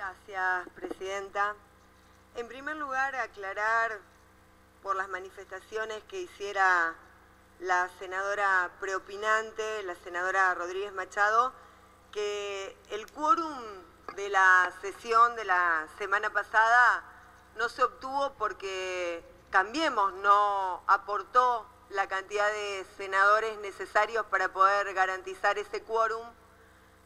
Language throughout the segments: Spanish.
Gracias, Presidenta. En primer lugar, aclarar por las manifestaciones que hiciera la senadora preopinante, la senadora Rodríguez Machado, que el quórum de la sesión de la semana pasada no se obtuvo porque Cambiemos no aportó la cantidad de senadores necesarios para poder garantizar ese quórum.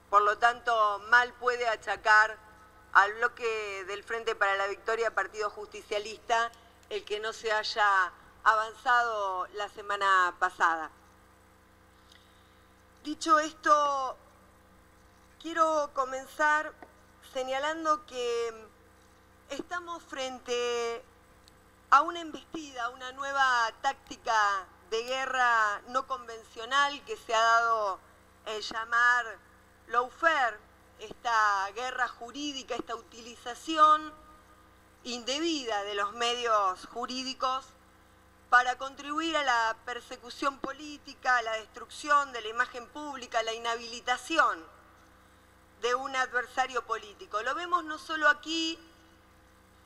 Por lo tanto, mal puede achacar al bloque del Frente para la Victoria, Partido Justicialista, el que no se haya avanzado la semana pasada. Dicho esto, quiero comenzar señalando que estamos frente a una embestida, una nueva táctica de guerra no convencional que se ha dado en llamar lawfare, esta guerra jurídica, esta utilización indebida de los medios jurídicos para contribuir a la persecución política, a la destrucción de la imagen pública, a la inhabilitación de un adversario político. Lo vemos no solo aquí,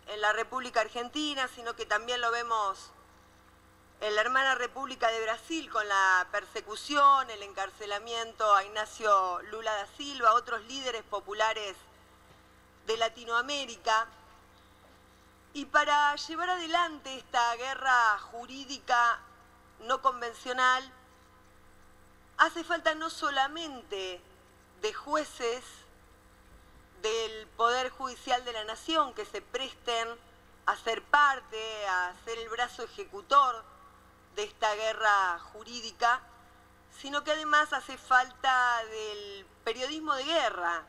en la República Argentina, sino que también lo vemos en la hermana República de Brasil con la persecución, el encarcelamiento a Ignacio Lula da Silva, otros líderes populares de Latinoamérica. Y para llevar adelante esta guerra jurídica no convencional, hace falta no solamente de jueces del Poder Judicial de la Nación que se presten a ser parte, a ser el brazo ejecutor de esta guerra jurídica, sino que además hace falta del periodismo de guerra.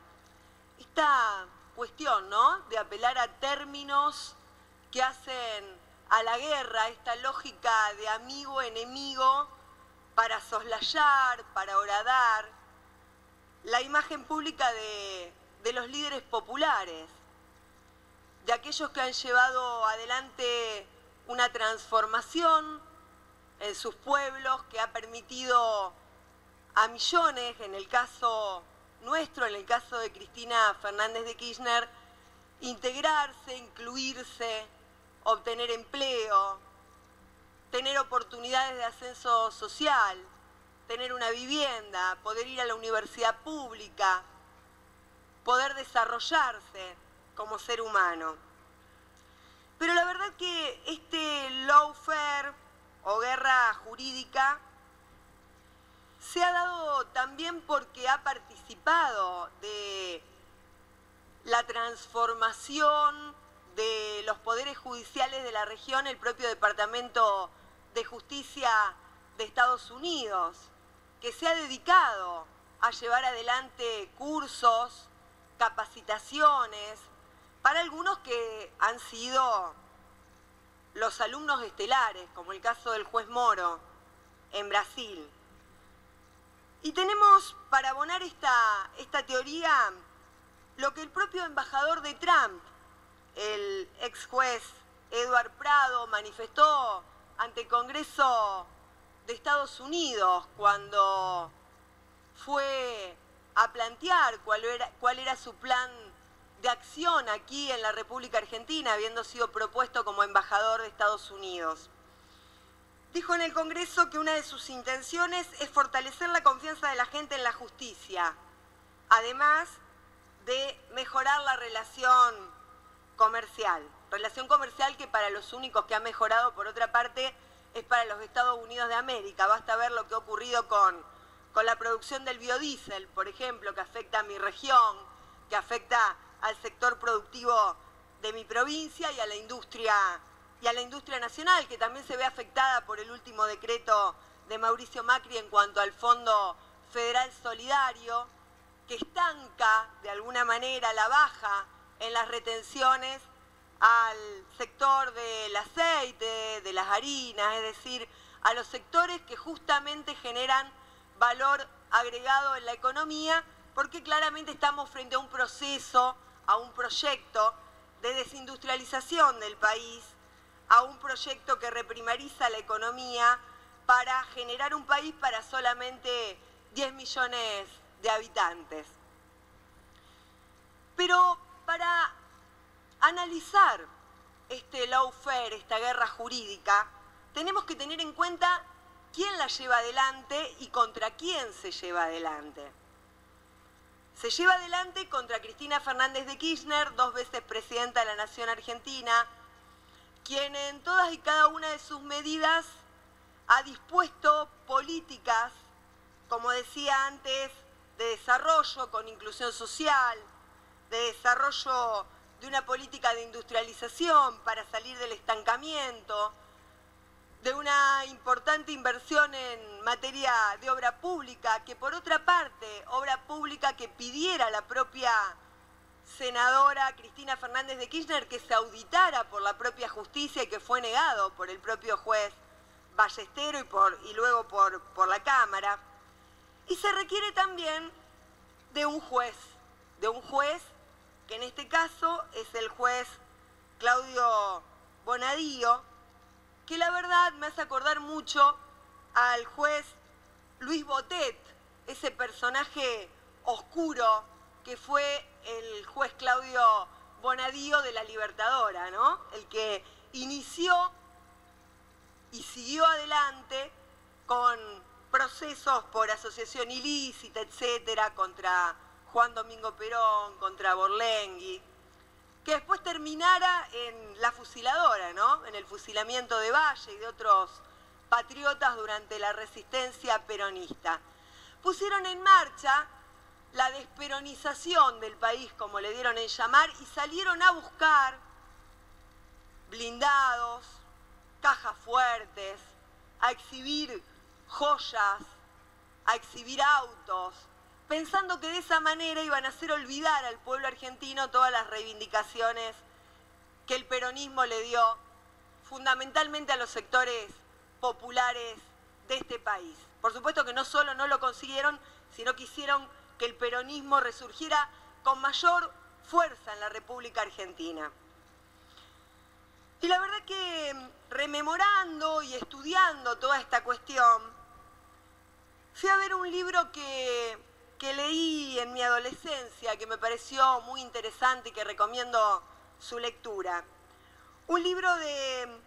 Esta cuestión, ¿no?, de apelar a términos que hacen a la guerra, esta lógica de amigo-enemigo para soslayar, para horadar la imagen pública de los líderes populares, de aquellos que han llevado adelante una transformación en sus pueblos que ha permitido a millones, en el caso nuestro, en el caso de Cristina Fernández de Kirchner, integrarse, incluirse, obtener empleo, tener oportunidades de ascenso social, tener una vivienda, poder ir a la universidad pública, poder desarrollarse como ser humano. Pero la verdad que este lawfare o guerra jurídica se ha dado también porque ha participado de la transformación de los poderes judiciales de la región, el propio Departamento de Justicia de Estados Unidos, que se ha dedicado a llevar adelante cursos, capacitaciones, para algunos que han sido los alumnos estelares, como el caso del juez Moro en Brasil. Y tenemos para abonar esta teoría lo que el propio embajador de Trump, el ex juez Edward Prado, manifestó ante el Congreso de Estados Unidos cuando fue a plantear cuál era su plan de acción aquí en la República Argentina, habiendo sido propuesto como embajador de Estados Unidos. Dijo en el Congreso que una de sus intenciones es fortalecer la confianza de la gente en la justicia, además de mejorar la relación comercial que para los únicos que ha mejorado, por otra parte, es para los Estados Unidos de América. Basta ver lo que ha ocurrido con la producción del biodiesel, por ejemplo, que afecta a mi región, que afecta al sector productivo de mi provincia y a la industria nacional, que también se ve afectada por el último decreto de Mauricio Macri en cuanto al Fondo Federal Solidario, que estanca de alguna manera la baja en las retenciones al sector del aceite, de las harinas, es decir, a los sectores que justamente generan valor agregado en la economía, porque claramente estamos frente a un proceso, a un proyecto de desindustrialización del país, a un proyecto que reprimariza la economía para generar un país para solamente 10 millones de habitantes. Pero para analizar este lawfare, esta guerra jurídica, tenemos que tener en cuenta quién la lleva adelante y contra quién se lleva adelante. Se lleva adelante contra Cristina Fernández de Kirchner, 2 veces presidenta de la Nación Argentina, quien en todas y cada una de sus medidas ha dispuesto políticas, como decía antes, de desarrollo con inclusión social, de desarrollo de una política de industrialización para salir del estancamiento, de una importante inversión en materia de obra pública, que por otra parte, obra pública que pidiera la propia senadora Cristina Fernández de Kirchner que se auditara por la propia justicia y que fue negado por el propio juez Ballestero y luego por la Cámara. Y se requiere también de un juez que en este caso es el juez Claudio Bonadío, que la verdad me hace acordar mucho al juez Luis Botet, ese personaje oscuro que fue el juez Claudio Bonadío de la Libertadora, ¿no? El que inició y siguió adelante con procesos por asociación ilícita, etcétera, contra Juan Domingo Perón, contra Borlengui, que después terminara en la fusiladora, ¿no? En el fusilamiento de Valle y de otros patriotas durante la resistencia peronista. Pusieron en marcha la desperonización del país, como le dieron en llamar, y salieron a buscar blindados, cajas fuertes, a exhibir joyas, a exhibir autos, pensando que de esa manera iban a hacer olvidar al pueblo argentino todas las reivindicaciones que el peronismo le dio fundamentalmente a los sectores populares de este país. Por supuesto que no solo no lo consiguieron, sino que hicieron que el peronismo resurgiera con mayor fuerza en la República Argentina. Y la verdad que rememorando y estudiando toda esta cuestión, fui a ver un libro que leí en mi adolescencia, que me pareció muy interesante y que recomiendo su lectura. Un libro de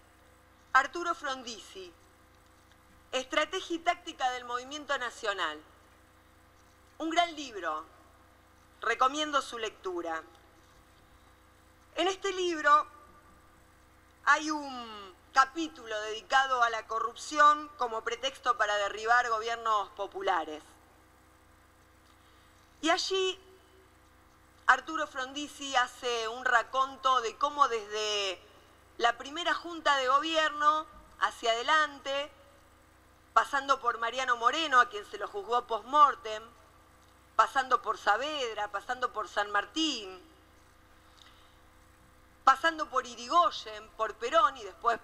Arturo Frondizi, Estrategia y Táctica del Movimiento Nacional. Un gran libro, recomiendo su lectura. En este libro hay un capítulo dedicado a la corrupción como pretexto para derribar gobiernos populares. Y allí Arturo Frondizi hace un raconto de cómo desde la primera junta de gobierno hacia adelante, pasando por Mariano Moreno, a quien se lo juzgó post-mortem, pasando por Saavedra, pasando por San Martín, pasando por Irigoyen, por Perón y después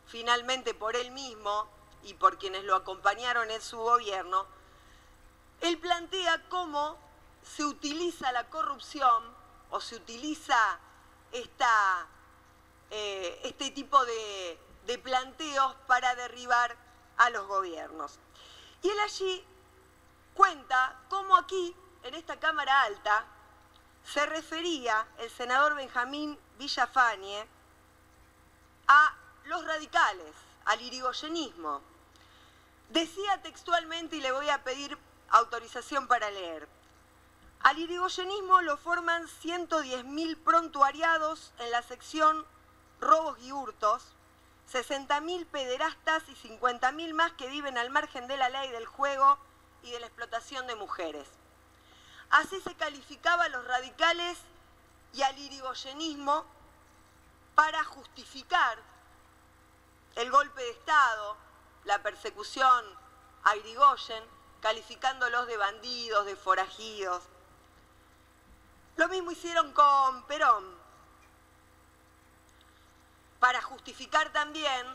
finalmente por él mismo y por quienes lo acompañaron en su gobierno, él plantea cómo se utiliza la corrupción o se utiliza este tipo de planteos para derribar a los gobiernos. Y él allí cuenta cómo aquí, en esta Cámara Alta, se refería el senador Benjamín Villafañe a los radicales, al irigoyenismo. Decía textualmente, y le voy a pedir autorización para leer: al irigoyenismo lo forman 110.000 prontuariados en la sección robos y hurtos, 60.000 pederastas y 50.000 más que viven al margen de la ley del juego y de la explotación de mujeres. Así se calificaba a los radicales y al irigoyenismo para justificar el golpe de Estado, la persecución a Irigoyen, calificándolos de bandidos, de forajidos. Lo mismo hicieron con Perón, para justificar también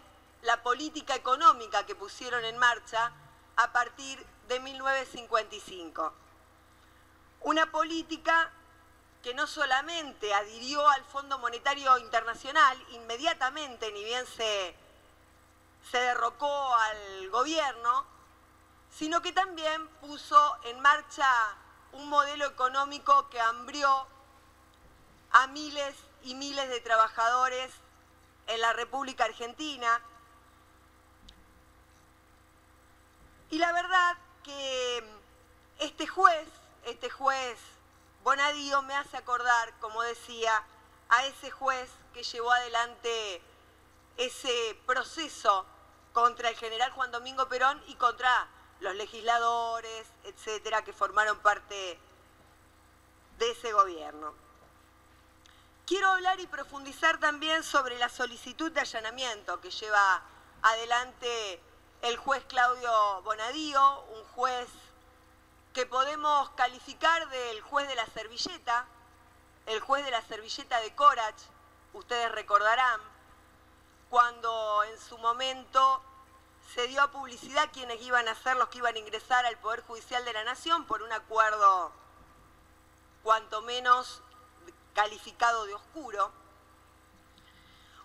la política económica que pusieron en marcha a partir de 1955. Una política que no solamente adhirió al Fondo Monetario Internacional inmediatamente, ni bien se derrocó al gobierno, sino que también puso en marcha un modelo económico que amplió a miles y miles de trabajadores en la República Argentina. Y la verdad que este juez Bonadío me hace acordar, como decía, a ese juez que llevó adelante ese proceso contra el general Juan Domingo Perón y contra los legisladores, etcétera, que formaron parte de ese gobierno. Quiero hablar y profundizar también sobre la solicitud de allanamiento que lleva adelante el juez Claudio Bonadío, un juez que podemos calificar del juez de la servilleta, el juez de la servilleta de Corach. Ustedes recordarán cuando en su momento se dio a publicidad quiénes iban a ser los que iban a ingresar al Poder Judicial de la Nación por un acuerdo cuanto menos calificado de oscuro.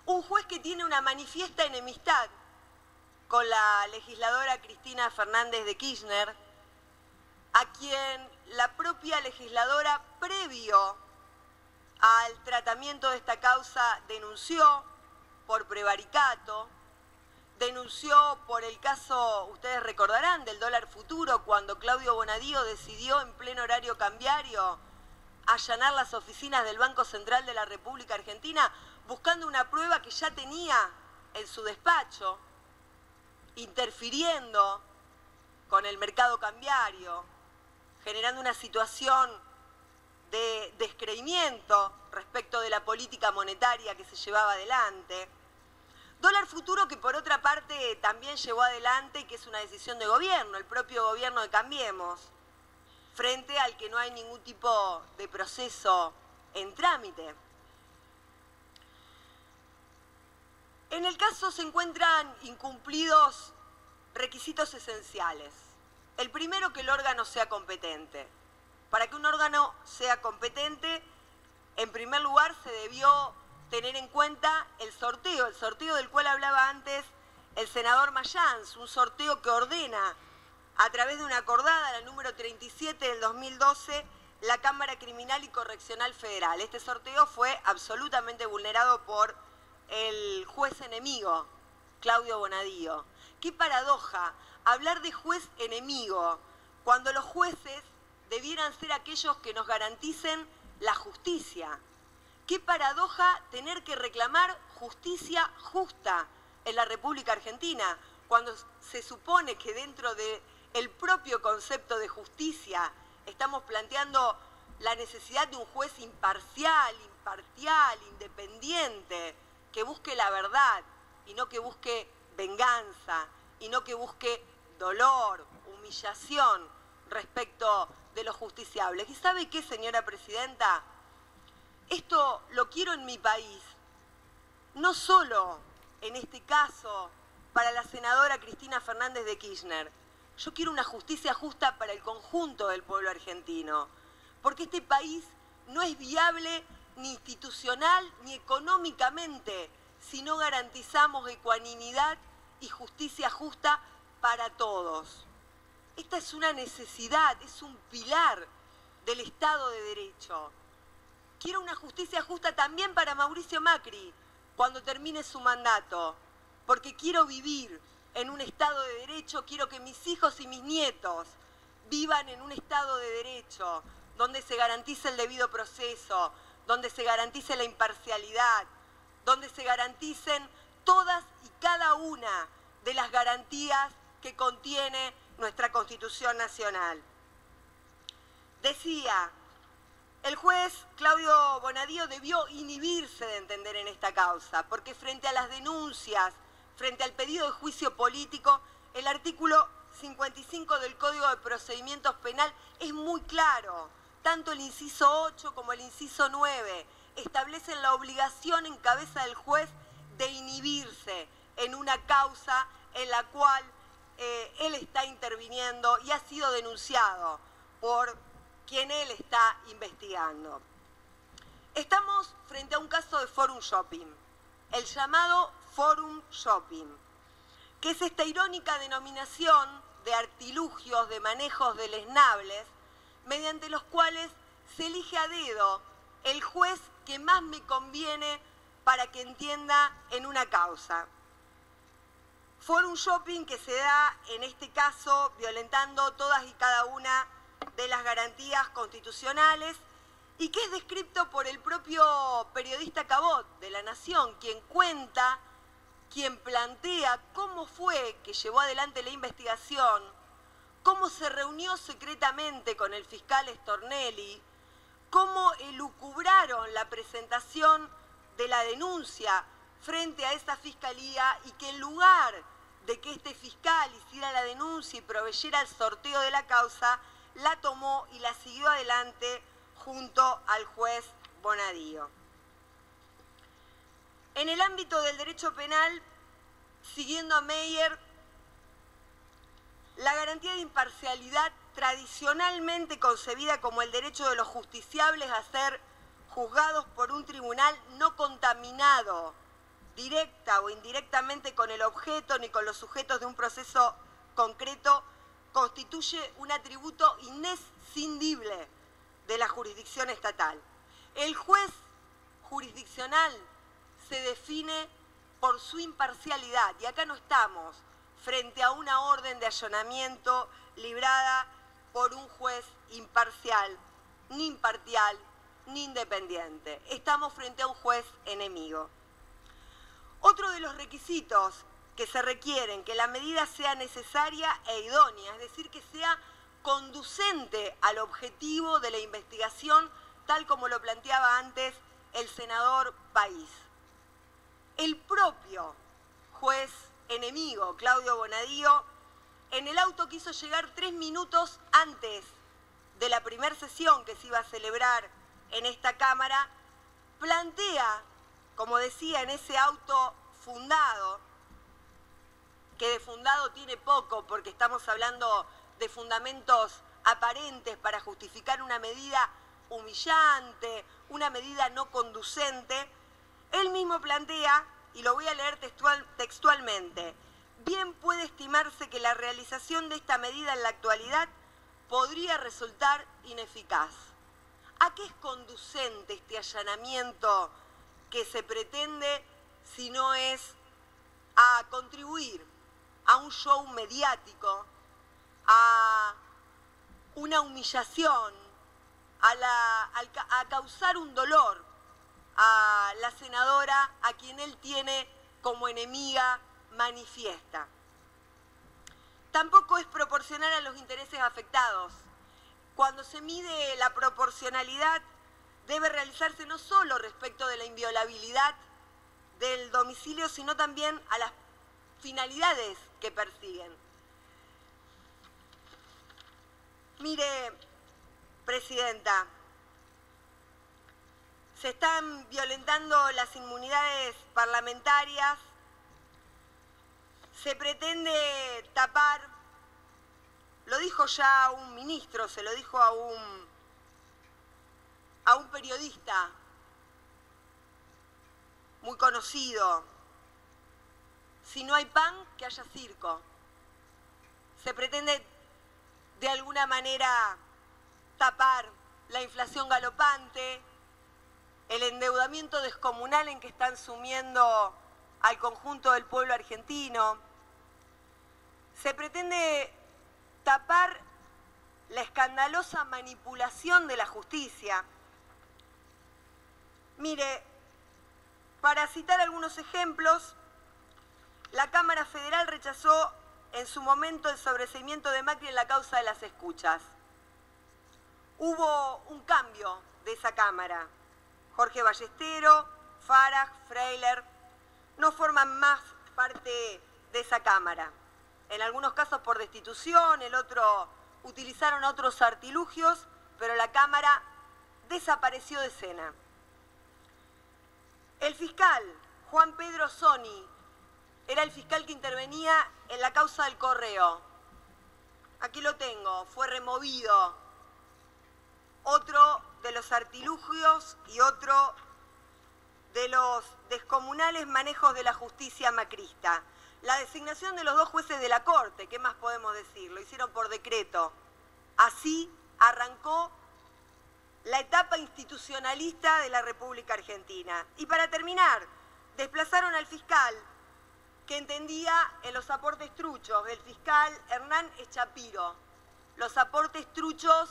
Un juez que tiene una manifiesta enemistad con la legisladora Cristina Fernández de Kirchner, a quien la propia legisladora, previo al tratamiento de esta causa, denunció por prevaricato, denunció por el caso, ustedes recordarán, del dólar futuro, cuando Claudio Bonadío decidió en pleno horario cambiario allanar las oficinas del Banco Central de la República Argentina buscando una prueba que ya tenía en su despacho, interfiriendo con el mercado cambiario, generando una situación de descreimiento respecto de la política monetaria que se llevaba adelante. Dólar futuro que por otra parte también llevó adelante y que es una decisión de gobierno, el propio gobierno de Cambiemos, frente al que no hay ningún tipo de proceso en trámite. En el caso se encuentran incumplidos requisitos esenciales. El primero, que el órgano sea competente. Para que un órgano sea competente, en primer lugar se debió tener en cuenta el sorteo del cual hablaba antes el senador Mayans, un sorteo que ordena a través de una acordada, la número 37 del 2012, la Cámara Criminal y Correccional Federal. Este sorteo fue absolutamente vulnerado por el juez enemigo, Claudio Bonadío. Qué paradoja hablar de juez enemigo cuando los jueces debieran ser aquellos que nos garanticen la justicia. Qué paradoja tener que reclamar justicia justa en la República Argentina, cuando se supone que dentro del propio concepto de justicia estamos planteando la necesidad de un juez imparcial, independiente, que busque la verdad y no que busque venganza y no que busque dolor, humillación respecto de los justiciables. ¿Y sabe qué, señora presidenta? Esto lo quiero en mi país, no solo en este caso para la senadora Cristina Fernández de Kirchner. Yo quiero una justicia justa para el conjunto del pueblo argentino, porque este país no es viable ni institucional ni económicamente si no garantizamos ecuanimidad y justicia justa para todos. Esta es una necesidad, es un pilar del Estado de Derecho. Quiero una justicia justa también para Mauricio Macri cuando termine su mandato, porque quiero vivir en un Estado de Derecho, quiero que mis hijos y mis nietos vivan en un Estado de Derecho, donde se garantice el debido proceso, donde se garantice la imparcialidad, donde se garanticen todas y cada una de las garantías que contiene nuestra Constitución Nacional. Decía, el juez Claudio Bonadío debió inhibirse de entender en esta causa, porque frente a las denuncias, frente al pedido de juicio político, el artículo 55 del Código de Procedimientos Penal es muy claro. Tanto el inciso 8 como el inciso 9 establecen la obligación en cabeza del juez de inhibirse en una causa en la cual él está interviniendo y ha sido denunciado por quien él está investigando. Estamos frente a un caso de forum shopping, el llamado forum shopping, que es esta irónica denominación de artilugios, de manejos deleznables, mediante los cuales se elige a dedo el juez que más me conviene para que entienda en una causa. Forum Shopping que se da, en este caso, violentando todas y cada una de las garantías constitucionales y que es descrito por el propio periodista Cabot de La Nación, quien cuenta, quien plantea cómo fue que llevó adelante la investigación, cómo se reunió secretamente con el fiscal Stornelli, cómo elucubraron la presentación de la denuncia frente a esa fiscalía y que en lugar de que este fiscal hiciera la denuncia y proveyera el sorteo de la causa, la tomó y la siguió adelante junto al juez Bonadío. En el ámbito del derecho penal, siguiendo a Meyer, la garantía de imparcialidad tradicionalmente concebida como el derecho de los justiciables a ser juzgados por un tribunal no contaminado directa o indirectamente con el objeto ni con los sujetos de un proceso concreto, constituye un atributo inescindible de la jurisdicción estatal. El juez jurisdiccional se define por su imparcialidad y acá no estamos frente a una orden de allanamiento librada por un juez imparcial, ni imparcial, ni independiente. Estamos frente a un juez enemigo. Otro de los requisitos que se requieren, que la medida sea necesaria e idónea, es decir, que sea conducente al objetivo de la investigación, tal como lo planteaba antes el senador País. El propio juez enemigo, Claudio Bonadío, en el auto que hizo llegar 3 minutos antes de la primera sesión que se iba a celebrar en esta Cámara, plantea, como decía, en ese auto fundado, que de fundado tiene poco porque estamos hablando de fundamentos aparentes para justificar una medida humillante, una medida no conducente, él mismo plantea, y lo voy a leer textualmente, bien puede estimarse que la realización de esta medida en la actualidad podría resultar ineficaz. ¿A qué es conducente este allanamiento que se pretende si no es a contribuir a un show mediático, a una humillación, a causar un dolor a la senadora a quien él tiene como enemiga manifiesta? Tampoco es proporcional a los intereses afectados. Cuando se mide la proporcionalidad, debe realizarse no solo respecto de la inviolabilidad del domicilio, sino también a las finalidades que persiguen. Mire, Presidenta, se están violentando las inmunidades parlamentarias, se pretende tapar, lo dijo ya un ministro, se lo dijo a un periodista muy conocido: si no hay pan, que haya circo. Se pretende de alguna manera tapar la inflación galopante, el endeudamiento descomunal en que están sumiendo al conjunto del pueblo argentino. Se pretende tapar la escandalosa manipulación de la justicia. Mire, para citar algunos ejemplos, la Cámara Federal rechazó en su momento el sobreseimiento de Macri en la causa de las escuchas. Hubo un cambio de esa Cámara. Jorge Ballestero, Farag, Freiler no forman más parte de esa Cámara. En algunos casos por destitución, el otro utilizaron otros artilugios, pero la Cámara desapareció de escena. El fiscal Juan Pedro Soni era el fiscal que intervenía en la causa del Correo. Aquí lo tengo, fue removido. Otro de los artilugios y otro de los descomunales manejos de la justicia macrista. La designación de los 2 jueces de la Corte, ¿qué más podemos decir? Lo hicieron por decreto. Así arrancó la etapa institucionalista de la República Argentina. Y para terminar, desplazaron al fiscal que entendía en los aportes truchos, el fiscal Hernán Echapiro, los aportes truchos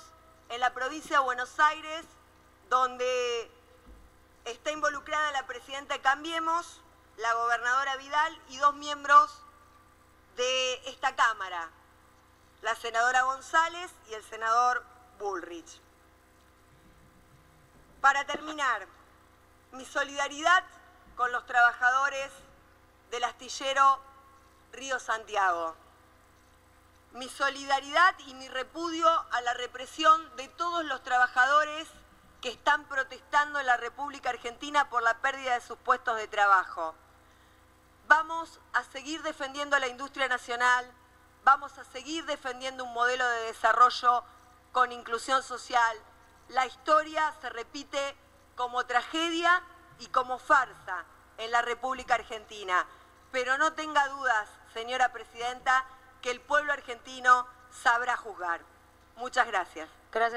en la provincia de Buenos Aires, donde está involucrada la presidenta de Cambiemos, la gobernadora Vidal y 2 miembros de esta Cámara, la senadora González y el senador Bullrich. Para terminar, mi solidaridad con los trabajadores del astillero Río Santiago. Mi solidaridad y mi repudio a la represión de todos los trabajadores que están protestando en la República Argentina por la pérdida de sus puestos de trabajo. Vamos a seguir defendiendo la industria nacional, vamos a seguir defendiendo un modelo de desarrollo con inclusión social. La historia se repite como tragedia y como farsa en la República Argentina. Pero no tenga dudas, señora presidenta, que el pueblo argentino sabrá juzgar. Muchas gracias. Gracias.